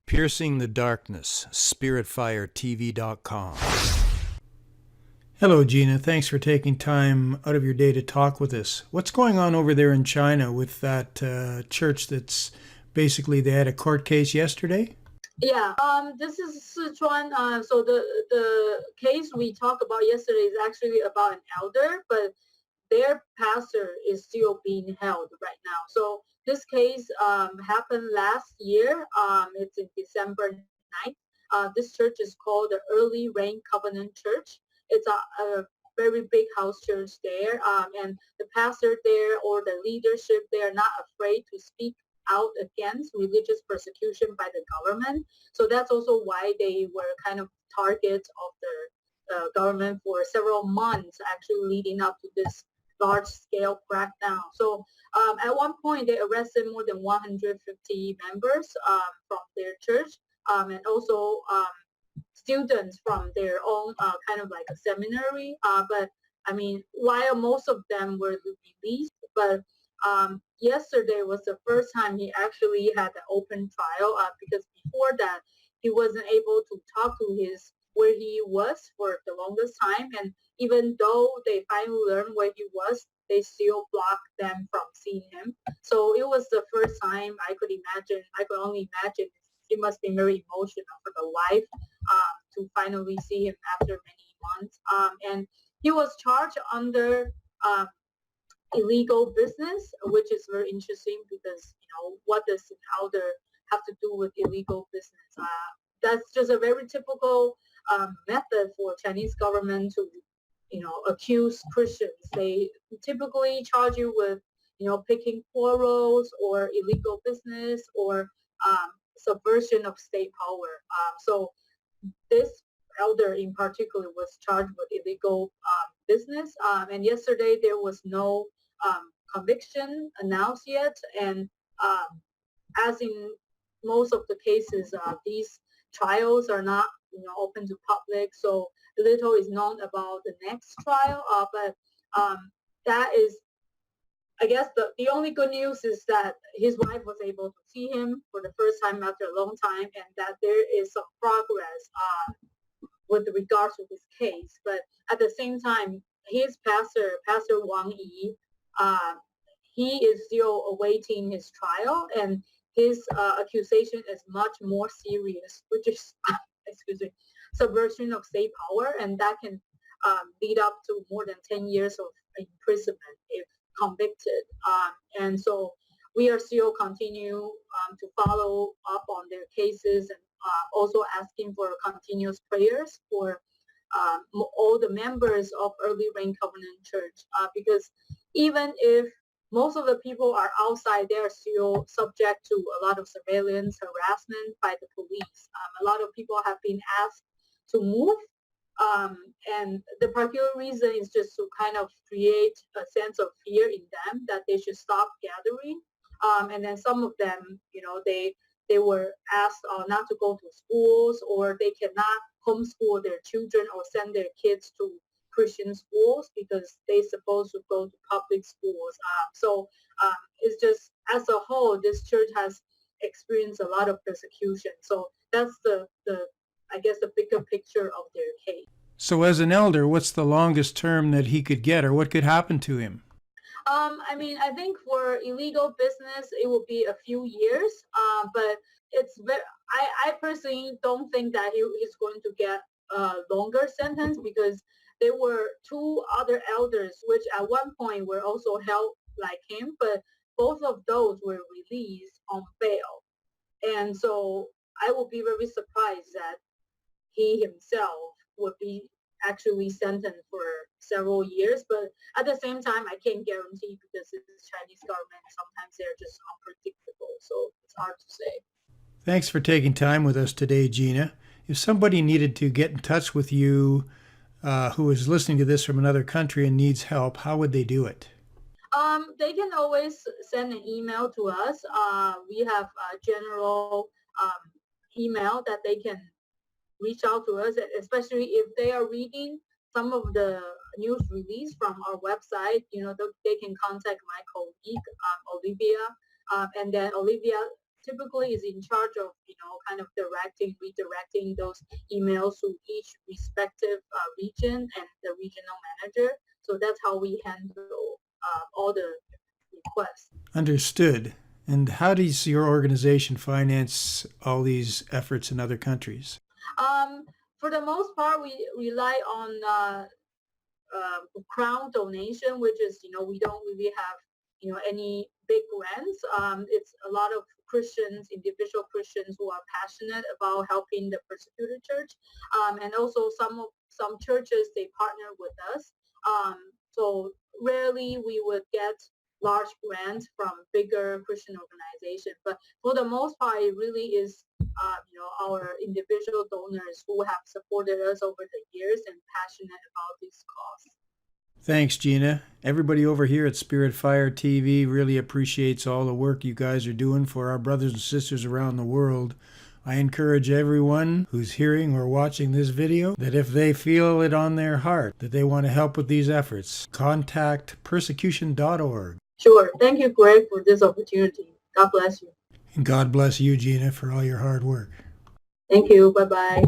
Piercing the Darkness, SpiritFireTV.com. Hello, Gina. Thanks for taking time out of your day to talk with us. What's going on over there in China with that church that's basically, they had a court case yesterday? Yeah, this is Sichuan. So the case we talked about yesterday is actually about an elder, but their pastor is still being held right now. So this case happened last year. It's in December 9th. This church is called the Early Rain Covenant Church. It's a very big house church there, and the pastor there or the leadership, they are not afraid to speak out against religious persecution by the government. So that's also why they were kind of targets of the government for several months, actually leading up to this large-scale crackdown. So at one point, they arrested more than 150 members from their church, and also students from their own kind of like a seminary. But I mean, while most of them were released, but yesterday was the first time he actually had an open trial because before that he wasn't able to talk to his where he was for the longest time, and even though they finally learned where he was, they still blocked them from seeing him. So it was the first time I could only imagine it must be very emotional for the wife to finally see him after many months. And he was charged under illegal business, which is very interesting because, what does an elder have to do with illegal business? That's just a very typical method for Chinese government to, accuse Christians. They typically charge you with, picking quarrels or illegal business or subversion of state power. So this elder in particular was charged with illegal business. And yesterday there was no conviction announced yet. And as in most of the cases, these trials are not open to public, so little is known about the next trial. But that is, I guess the only good news is that his wife was able to see him for the first time after a long time, and that there is some progress with regards to this case. But at the same time, his Pastor Wang Yi, he is still awaiting his trial, and his accusation is much more serious, which is excuse me, subversion of state power, and that can lead up to more than 10 years of imprisonment if convicted. And so we are still continue to follow up on their cases, and also asking for continuous prayers for all the members of Early Rain Covenant Church, because even if most of the people are outside, they are still subject to a lot of surveillance, harassment by the police. A lot of people have been asked to move, and the particular reason is just to kind of create a sense of fear in them that they should stop gathering. And then some of them, they were asked not to go to schools, or they cannot homeschool their children or send their kids to Christian schools because they're supposed to go to public schools. So it's just, as a whole, this church has experienced a lot of persecution. So that's I guess the bigger picture of their case. So as an elder, what's the longest term that he could get, or what could happen to him? I mean, I think for illegal business, it will be a few years, but it's very, I personally don't think that he's going to get a longer sentence, because there were two other elders which at one point were also held like him, but both of those were released on bail. And so I would be very surprised that he himself would be actually sentenced for several years. But at the same time, I can't guarantee, because it's Chinese government. Sometimes they're just unpredictable, so it's hard to say. Thanks for taking time with us today, Gina. If somebody needed to get in touch with you who is listening to this from another country and needs help, how would they do it? They can always send an email to us. We have a general email that they can reach out to us, especially if they are reading some of the news release from our website. They can contact my colleague, Olivia, and then Olivia typically is in charge of, kind of redirecting those emails to each respective region and the regional manager. So that's how we handle all the requests. Understood. And how does your organization finance all these efforts in other countries? For the most part, we rely on crown donation, which is, we don't really have, any big grants. It's a lot of Christians, individual Christians who are passionate about helping the persecuted church. And also some churches, they partner with us. So rarely we would get large grants from bigger Christian organizations. But for the most part, it really is, our individual donors who have supported us over the years and passionate about this cause. Thanks, Gina. Everybody over here at Spirit Fire TV really appreciates all the work you guys are doing for our brothers and sisters around the world. I encourage everyone who's hearing or watching this video that if they feel it on their heart that they want to help with these efforts, contact persecution.org. Sure. Thank you, Greg, for this opportunity. God bless you. And God bless you, Gina, for all your hard work. Thank you. Bye-bye.